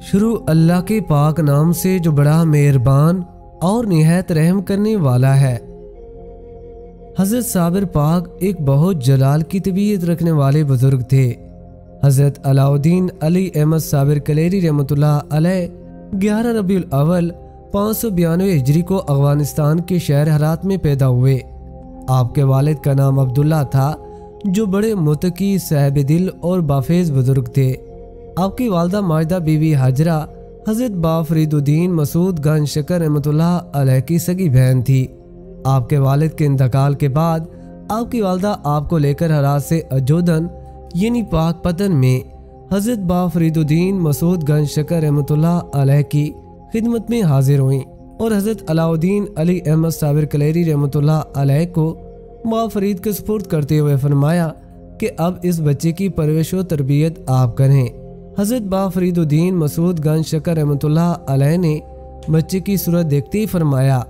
شروع اللہ کے پاک نام سے جو بڑا مہربان اور نہایت رحم کرنے والا ہے۔ حضرت صابر پاک ایک بہت جلال کی طبیعت رکھنے والے بزرگ تھے۔ حضرت علاؤدین علی احمد صابر کلیری رحمۃ اللہ علیہ 11 ربیع الاول 592 ہجری کو افغانستان کے شہر ہرات میں پیدا ہوئے۔ آپ کے والد کا نام عبداللہ تھا، جو بڑے متقی، صاحب دل اور بافیض بزرگ تھے۔ آپ کی والدہ ماجدہ بیوی حاجرہ حضرت با فرید الدین مسعود گنج شکر رحمۃ اللہ علیہ کی سگی بہن تھی۔ آپ کے والد کے انتقال کے بعد آپ کی والدہ آپ کو لے کر ہرات سے اجودن یعنی پاک پتن میں حضرت با فرید الدین مسعود گنج شکر رحمۃ اللہ علیہ کی خدمت میں حاضر ہوئیں اور حضرت علاؤدین علی احمد صابر کلیری رحمۃ اللہ علیہ کو با فرید کے سپرد کرتے ہوئے فرمایا کہ اب اس بچے کی پرورش و تربیت آپ کریں۔ حضرت با فرید الدین مسعود گنج شکر رحمۃ اللہ علیہ نے بچے کی صورت دیکھتے ہی فرمایا،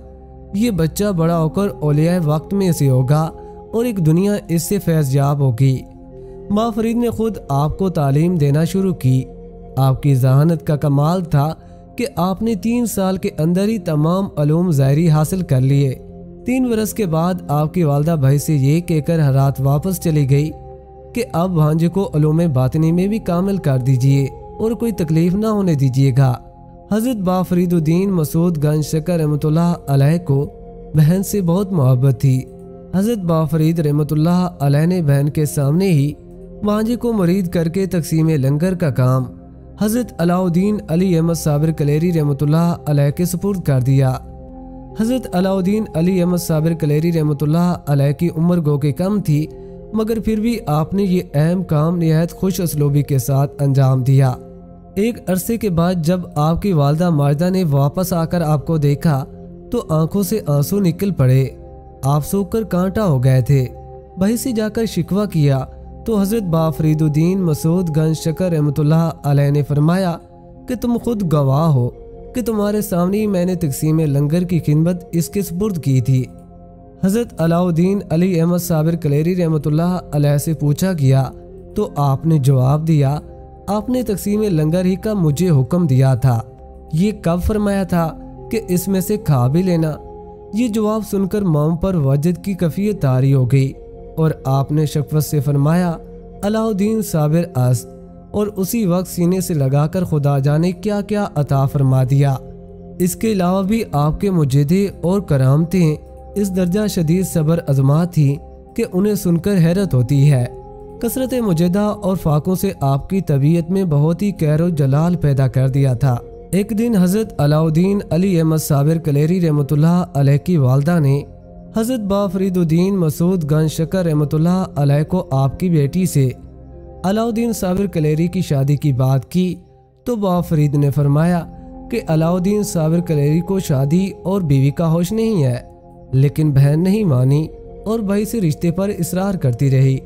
یہ بچہ بڑا ہو کر اولیاء وقت میں سے ہوگا اور ایک دنیا اس سے فیض یاب ہوگی۔ با فرید نے خود آپ کو تعلیم دینا شروع کی۔ آپ کی ذہانت کا کمال تھا کہ آپ نے 3 سال کے اندر ہی تمام علوم ظاہری حاصل کر لیے۔ 3 برس کے بعد آپ کی والدہ بھائی سے یہ کہہ کر ہرات واپس چلی گئی کہ اب بھانجے کو علوم باطنی میں بھی کامل کر دیجئے اور کوئی تکلیف نہ ہونے دیجئے گا۔ حضرت با فرید الدین مسعود گنج شکر رحمۃ اللہ علیہ کو بہن سے بہت محبت تھی۔ حضرت با فرید رحمۃ اللہ علیہ نے بہن کے سامنے ہی بھانجے کو مرید کر کے تقسیم لنگر کا کام حضرت علاؤدین علی احمد صابر کلیری رحمۃ اللہ علیہ کے سپرد کر دیا۔ حضرت علاؤدین علی احمد صابر کلیری رحمۃ اللہ علیہ کی عمر گو کہ کم تھی، مگر پھر بھی آپ نے یہ اہم کام نہایت خوش اسلوبی کے ساتھ انجام دیا۔ ایک عرصے کے بعد جب آپ کی والدہ ماجدہ نے واپس آ کر آپ کو دیکھا تو آنکھوں سے آنسو نکل پڑے۔ آپ سوکھ کر کانٹا ہو گئے تھے۔ بھائی سے جا کر شکوہ کیا تو حضرت با فرید الدین مسعود گنج شکر رحمۃ اللہ علیہ نے فرمایا کہ تم خود گواہ ہو کہ تمہارے سامنے ہی میں نے تقسیم لنگر کی خدمت اس کے سپرد کی تھی۔ حضرت علاؤدین علی احمد صابر کلیری رحمۃ اللہ علیہ سے پوچھا گیا تو آپ نے جواب دیا، آپ نے تقسیم لنگر ہی کا مجھے حکم دیا تھا، یہ کب فرمایا تھا کہ اس میں سے کھا بھی لینا؟ یہ جواب سن کر مام پر وجد کی کیفیت طاری ہو گئی اور آپ نے شفقت سے فرمایا، علاؤدین صابر است، اور اسی وقت سینے سے لگا کر خدا جانے کیا کیا عطا فرما دیا۔ اس کے علاوہ بھی آپ کے مجدے اور کرامتیں اس درجہ شدید صبر عظمات تھی کہ انہیں سن کر حیرت ہوتی ہے۔ کثرت مجدہ اور فاقوں سے آپ کی طبیعت میں بہت ہی کہر و جلال پیدا کر دیا تھا۔ ایک دن حضرت علاؤدین علی احمد صابر کلیری رحمۃ اللہ علیہ کی والدہ نے حضرت با فرید الدین مسعود گنج شکر رحمۃ اللہ علیہ کو آپ کی بیٹی سے علاؤدین صابر کلیری کی شادی کی بات کی تو با فرید نے فرمایا کہ علاؤدین صابر کلیری کو شادی اور بیوی کا ہوش نہیں ہے، لیکن بہن نہیں مانی اور بھائی سے رشتے پر اصرار کرتی رہی۔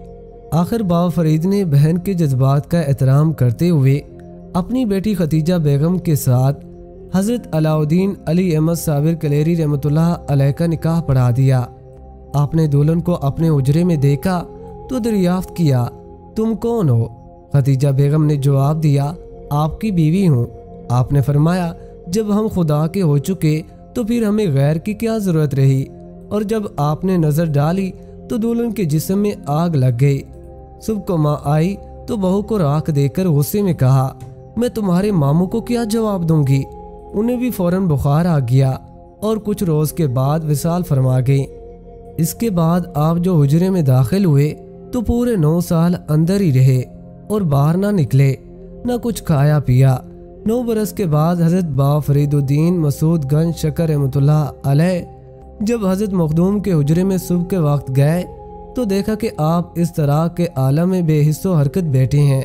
آخر با فرید نے بہن کے جذبات کا احترام کرتے ہوئے اپنی بیٹی ختیجہ بیگم کے ساتھ حضرت علاؤدین علی احمد صابر کلیری رحمۃ اللہ علیہ کا نکاح پڑھا دیا۔ آپ نے دلہن کو اپنے اجرے میں دیکھا تو دریافت کیا، تم کون ہو؟ ختیجہ بیگم نے جواب دیا، آپ کی بیوی ہوں۔ آپ نے فرمایا، جب ہم خدا کے ہو چکے تو پھر ہمیں غیر کی کیا ضرورت رہی؟ اور جب آپ نے نظر ڈالی تو دلہن کے جسم میں آگ لگ گئی۔ صبح کو ماں آئی تو بہو کو راکھ دے کر غصے میں کہا، میں تمہارے ماموں کو کیا جواب دوں گی؟ انہیں بھی فوراً بخار آ گیا اور کچھ روز کے بعد وصال فرما گئی۔ اس کے بعد آپ جو حجرے میں داخل ہوئے تو پورے 9 سال اندر ہی رہے اور باہر نہ نکلے، نہ کچھ کھایا پیا۔ 9 برس کے بعد حضرت با فرید الدین مسعود گنج شکر رحمۃ اللہ علیہ جب حضرت مخدوم کے حجرے میں صبح کے وقت گئے تو دیکھا کہ آپ اس طرح کے عالم میں بے حس و حرکت بیٹھے ہیں۔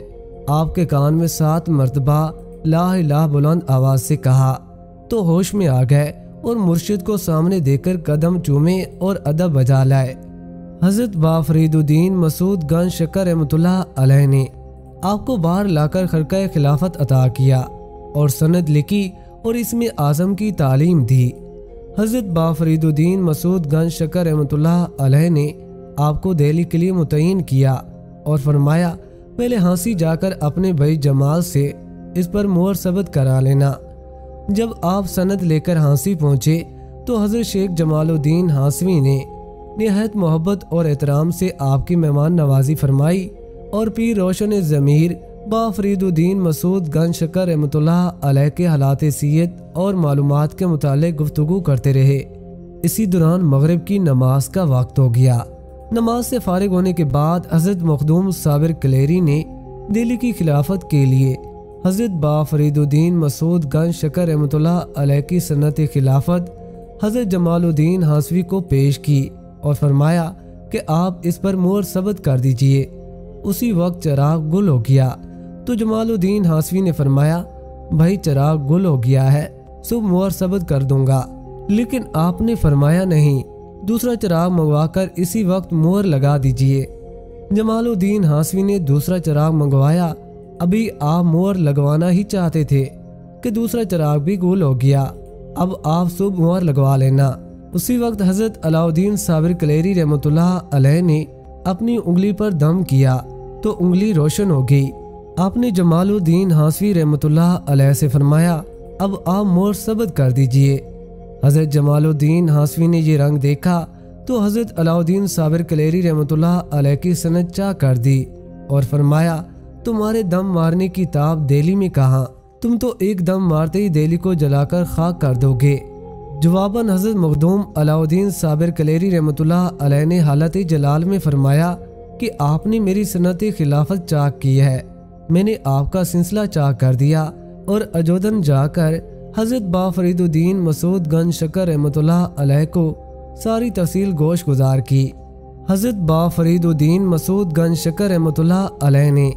آپ کے کان میں 7 مرتبہ لا الہ بلند آواز سے کہا تو ہوش میں آ گئے اور مرشد کو سامنے دیکھ کر قدم چومے اور ادب بجا لائے۔ حضرت با فرید الدین مسعود گنج شکر رحمۃ اللہ علیہ نے آپ کو باہر لا کر خرقہ خلافت عطا کیا اور سند لکھی اور اس میں اعظم کی تعلیم دی۔ حضرت با فرید الدین مسعود گنج شکر رحمۃ اللہ علیہ نے آپ کو دہلی کے لیے متعین کیا اور فرمایا، پہلے ہانسی جا کر اپنے بھائی جمال سے اس پر مہر ثبت کرا لینا۔ جب آپ سند لے کر ہانسی پہنچے تو حضرت شیخ جمال الدین ہانسوی نے نہایت محبت اور احترام سے آپ کی مہمان نوازی فرمائی اور پیر روشن ضمیر با فرید الدین مسعود گنج شکر رحمۃ اللہ علیہ کے حالات سیرت اور معلومات کے متعلق گفتگو کرتے رہے۔ اسی دوران مغرب کی نماز کا وقت ہو گیا۔ نماز سے فارغ ہونے کے بعد حضرت مخدوم صابر کلیری نے دہلی کی خلافت کے لیے حضرت با فرید الدین مسعود گنج شکر رحمۃ اللہ علیہ کی سنت خلافت حضرت جمال الدین ہانسوی کو پیش کی اور فرمایا کہ آپ اس پر مہر ثبت کر دیجئے۔ اسی وقت چراغ گل ہو گیا تو جمال الدین ہانسوی نے فرمایا بھائی چراغ گل ہو گیا ہے، صبح مہر ثبت کر دوں گا، لیکن آپ نے فرمایا نہیں، دوسرا چراغ منگوا کر اسی وقت مہر لگا دیجئے۔ جمال الدین ہانسوی نے دوسرا چراغ منگوایا۔ ابھی آپ مہر لگوانا ہی چاہتے تھے کہ دوسرا چراغ بھی گول ہو گیا، اب آپ صبح مہر لگوا لینا۔ اسی وقت حضرت علاء الدین صابر کلیری رحمۃ اللہ علیہ نے اپنی انگلی پر دم کیا تو انگلی روشن ہو گئی۔ آپ نے جمال الدین ہانسوی رحمۃ اللہ علیہ سے فرمایا اب آپ مہر ثبت کر دیجئے۔ حضرت جمال الدین ہانسوی نے یہ رنگ دیکھا تو حضرت علاء الدین صابر کلیری رحمۃ اللہ علیہ کی سند چاک کر دی اور فرمایا تمہارے دم مارنے کی تاب دہلی میں کہاں، تم تو ایک دم مارتے ہی دہلی کو جلا کر خاک کر دو گے۔ جواباً حضرت مخدوم علاء الدین صابر کلیری رحمۃ اللہ علیہ نے حالت جلال میں فرمایا کہ آپ نے میری سنت خلافت چاک کی ہے، میں نے آپ کا سلسلہ چاک کر دیا اور اجودن جا کر حضرت با فرید الدین مسعود گنج شکر رحمۃ اللہ علیہ کو ساری تفصیل گوش گزار کی۔ حضرت با فرید الدین مسعود گنج شکر رحمۃ اللہ علیہ نے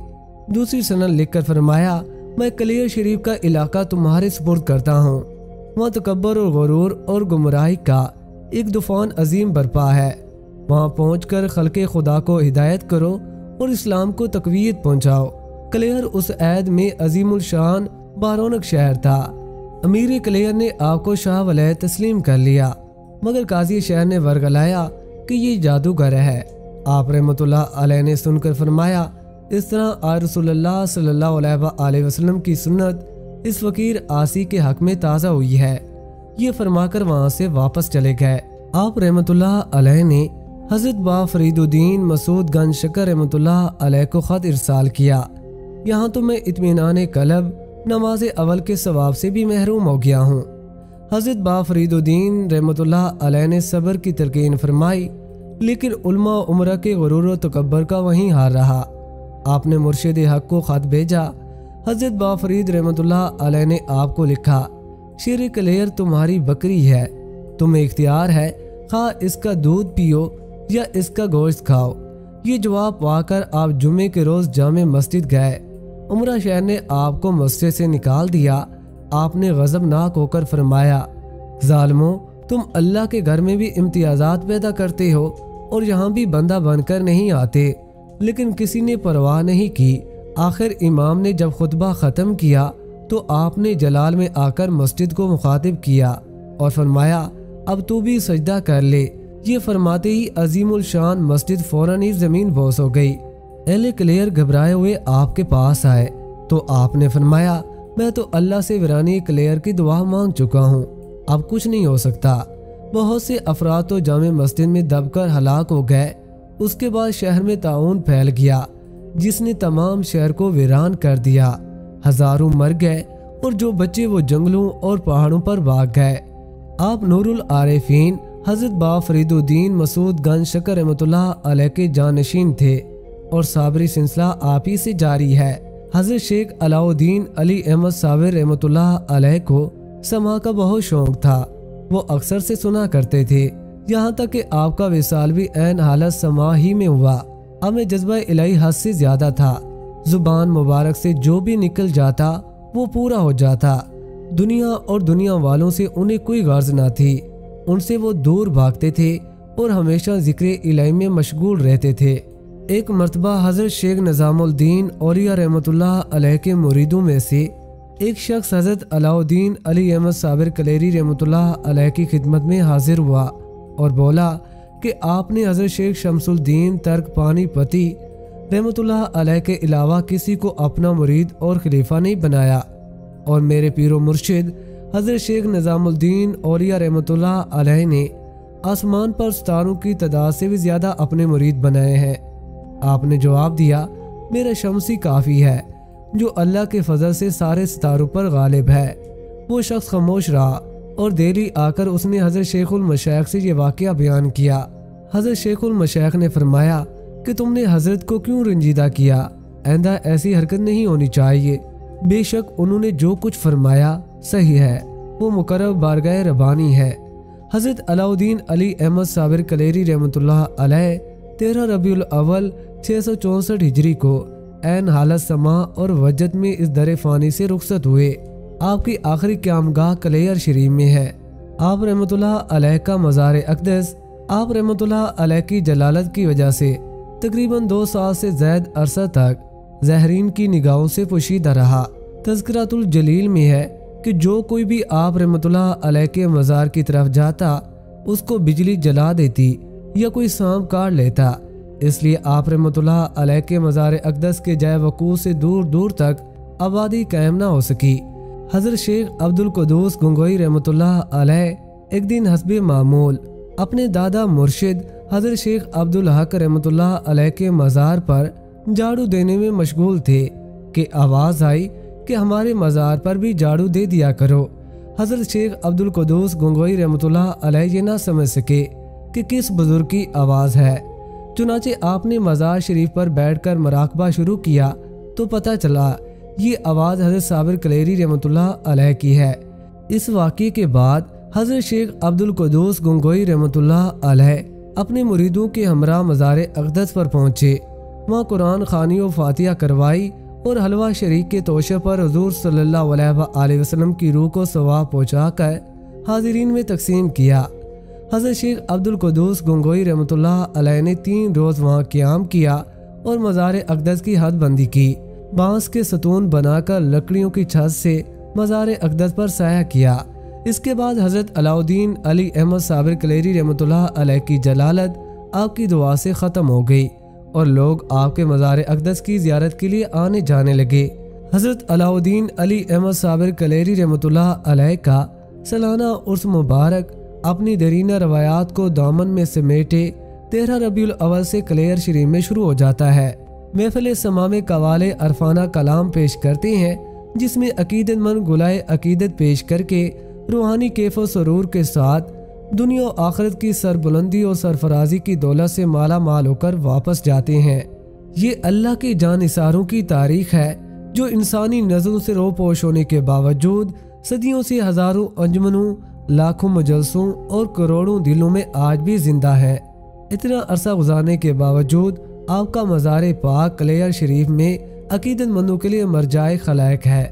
دوسری سند لکھ کر فرمایا میں کلیر شریف کا علاقہ تمہارے سپرد کرتا ہوں، وہاں تکبر اور غرور اور گمراہی کا ایک طوفان عظیم برپا ہے، وہاں پہنچ کر خلق خدا کو ہدایت کرو اور اسلام کو تقویت پہنچاؤ۔ کلیر اس عہد میں عظیم الشان بارونق شہر تھا۔ امیر کلیر نے آپ کو شاہ ولی تسلیم کر لیا، مگر قاضی شہر نے ورگلایا کہ یہ جادوگر ہے۔ آپ رحمۃ اللہ علیہ نے سن کر فرمایا اس طرح آج رسول اللہ صلی اللہ علیہ وآلہ وسلم کی سنت اس فقیر آسی کے حق میں تازہ ہوئی ہے، یہ فرما کر وہاں سے واپس چلے گئے۔ آپ رحمۃ اللہ علیہ نے حضرت با فرید الدین مسعود گنج شکر رحمۃ اللہ علیہ کو خط ارسال کیا، یہاں تو میں اطمینان قلب نماز اول کے ثواب سے بھی محروم ہو گیا ہوں۔ حضرت با فرید الدین رحمۃ اللہ علیہ نے صبر کی تلقین فرمائی، لیکن علماء عمرہ کے غرور و تکبر کا وہیں ہار رہا۔ آپ نے مرشد حق کو خط بھیجا۔ حضرت با فرید رحمۃ اللہ علیہ نے آپ کو لکھا شیر کلیر تمہاری بکری ہے، تمہیں اختیار ہے خواہ اس کا دودھ پیو یا اس کا گوشت کھاؤ۔ یہ جواب پا کر آپ جمعے کے روز جامع مسجد گئے۔ عمرہ شہر نے آپ کو مسجد سے نکال دیا۔ آپ نے غضبناک ہو کر فرمایا ظالموں، تم اللہ کے گھر میں بھی امتیازات پیدا کرتے ہو اور یہاں بھی بندہ بن کر نہیں آتے، لیکن کسی نے پرواہ نہیں کی۔ آخر امام نے جب خطبہ ختم کیا تو آپ نے جلال میں آ کر مسجد کو مخاطب کیا اور فرمایا اب تو بھی سجدہ کر لے۔ یہ فرماتے ہی عظیم الشان مسجد فوراً ہی زمین بوس ہو گئی۔ اہل کلیر گھبرائے ہوئے آپ کے پاس آئے تو آپ نے فرمایا میں تو اللہ سے ویرانی کلیر کی دعا مانگ چکا ہوں، اب کچھ نہیں ہو سکتا۔ بہت سے افراد تو جامع مسجد میں دب کر ہلاک ہو گئے۔ اس کے بعد شہر میں طاعون پھیل گیا جس نے تمام شہر کو ویران کر دیا، ہزاروں مر گئے اور جو بچے وہ جنگلوں اور پہاڑوں پر بھاگ گئے۔ آپ نور العارفین حضرت با فرید الدین مسعود گنج شکر رحمۃ اللہ علیہ کے جانشین تھے اور صابری سلسلہ آپ ہی سے جاری ہے۔ حضرت شیخ علاء الدین علی احمد صابر رحمۃ اللہ علیہ کو سما کا بہت شوق تھا، وہ اکثر سے سنا کرتے تھے، یہاں تک کہ آپ کا وصال بھی عین حالت سما ہی میں ہوا۔ ہمیں جذبہ الہی حد سے زیادہ تھا، زبان مبارک سے جو بھی نکل جاتا وہ پورا ہو جاتا۔ دنیا اور دنیا والوں سے انہیں کوئی غرض نہ تھی، ان سے وہ دور بھاگتے تھے اور ہمیشہ ذکر الہی میں مشغول رہتے تھے۔ ایک مرتبہ حضرت شیخ نظام الدین اولیاء رحمۃ اللہ علیہ کے مریدوں میں سے ایک شخص حضرت علاء الدین علی احمد صابر کلیری رحمۃ اللہ علیہ کی خدمت میں حاضر ہوا اور بولا کہ آپ نے حضرت شیخ شمس الدین ترک پانی پتی رحمۃ اللہ علیہ کے علاوہ کسی کو اپنا مرید اور خلیفہ نہیں بنایا، اور میرے پیر و مرشد حضرت شیخ نظام الدین اولیاء رحمۃ اللہ علیہ نے آسمان پر ستاروں کی تعداد سے بھی زیادہ اپنے مرید بنائے ہیں۔ آپ نے جواب دیا، میرا شمسی کافی ہے جو اللہ کے فضل سے سارے ستاروں پر غالب ہے۔ وہ شخص خاموش رہا اور دہلی آ کر اس نے حضرت شیخ المشائخ سے یہ واقعہ بیان کیا۔ حضرت شیخ المشائخ نے فرمایا کہ تم نے حضرت کو کیوں رنجیدہ کیا؟ آئندہ ایسی حرکت نہیں ہونی چاہیے۔ بے شک انہوں نے جو کچھ فرمایا صحیح ہے، وہ مقرب بارگاہ ربانی ہے۔ حضرت علاؤدین علی احمد صابر کلیری رحمۃ اللہ علیہ 13 ربیع الاول 664 ہجری کو عین حالت سما اور وجد میں اس در فانی سے رخصت ہوئے۔ آپ کی آخری قیام گاہ کلیر شریف میں ہے۔ آپ رحمۃ اللہ علیہ کا مزار اقدس آپ رحمۃ اللہ علیہ کی جلالت کی وجہ سے تقریباً 2 سال سے زائد عرصہ تک زائرین کی نگاہوں سے پوشیدہ رہا۔ تذکرۃ الجلیل میں ہے کہ جو کوئی بھی آپ رحمۃ اللہ علیہ کے مزار کی طرف جاتا اس کو بجلی جلا دیتی یا کوئی سانپ کاٹ لیتا، اس لیے آپ رحمۃ اللہ علیہ کے مزار اقدس کے جائے وقوع سے دور دور تک آبادی قائم نہ ہو سکی۔ حضرت شیخ عبد القدوس گنگوئی رحمۃ اللہ علیہ ایک دن حسب معمول اپنے دادا مرشد حضرت شیخ عبد الحق رحمۃ اللہ علیہ کے مزار پر جھاڑو دینے میں مشغول تھے کہ آواز آئی کہ ہمارے مزار پر بھی جھاڑو دے دیا کرو۔ حضرت شیخ عبد القدوس گنگوئی رحمۃ اللہ علیہ یہ نہ سمجھ سکے کہ کس بزرگ کی آواز ہے، چنانچہ آپ نے مزار شریف پر بیٹھ کر مراقبہ شروع کیا تو پتہ چلا یہ آواز حضرت صابر کلیری رحمۃ اللہ علیہ کی ہے۔ اس واقعے کے بعد حضرت شیخ عبد القدوس گنگوئی رحمۃ اللہ علیہ اپنے مریدوں کے ہمراہ مزار اقدس پر پہنچے، وہاں قرآن خوانی و فاتحہ کروائی اور حلوہ شریک کے توشے پر حضور صلی اللہ علیہ وآلہ وسلم کی روح کو ثواب پہنچا کر حاضرین میں تقسیم کیا۔ حضرت شیخ عبد القدوس گنگوئی رحمۃ اللہ علیہ نے 3 روز وہاں قیام کیا اور مزار اقدس کی حد بندی کی، بانس کے ستون بنا کر لکڑیوں کی چھت سے مزار اقدس پر سایہ کیا۔ اس کے بعد حضرت علاؤدین علی احمد صابر کلیری رحمۃ اللہ علیہ کی جلالت آپ کی دعا سے ختم ہو گئی اور لوگ آپ کے مزار اقدس کی زیارت کے لیے آنے جانے لگے۔ حضرت علاؤدین علی احمد صابر کلیری رحمۃ اللہ علیہ کا سالانہ عرس مبارک اپنی دیرینہ روایات کو دامن میں سمیٹے 13 ربیع الاول سے کلیر شریف میں شروع ہو جاتا ہے۔ محفل سما میں قوال عرفانہ کلام پیش کرتے ہیں جس میں عقیدت مند گلائے عقیدت پیش کر کے روحانی کیف و سرور کے ساتھ دنیا و آخرت کی سربلندی اور سرفرازی کی دولت سے مالا مال ہو کر واپس جاتے ہیں۔ یہ اللہ کے جانثاروں کی تاریخ ہے جو انسانی نظروں سے روپوش ہونے کے باوجود صدیوں سے ہزاروں انجمنوں، لاکھوں مجلسوں اور کروڑوں دلوں میں آج بھی زندہ ہے۔ اتنا عرصہ گزارنے کے باوجود آپ کا مزار پاک کلیر شریف میں عقیدت مندوں کے لیے مرجع خلائق ہے۔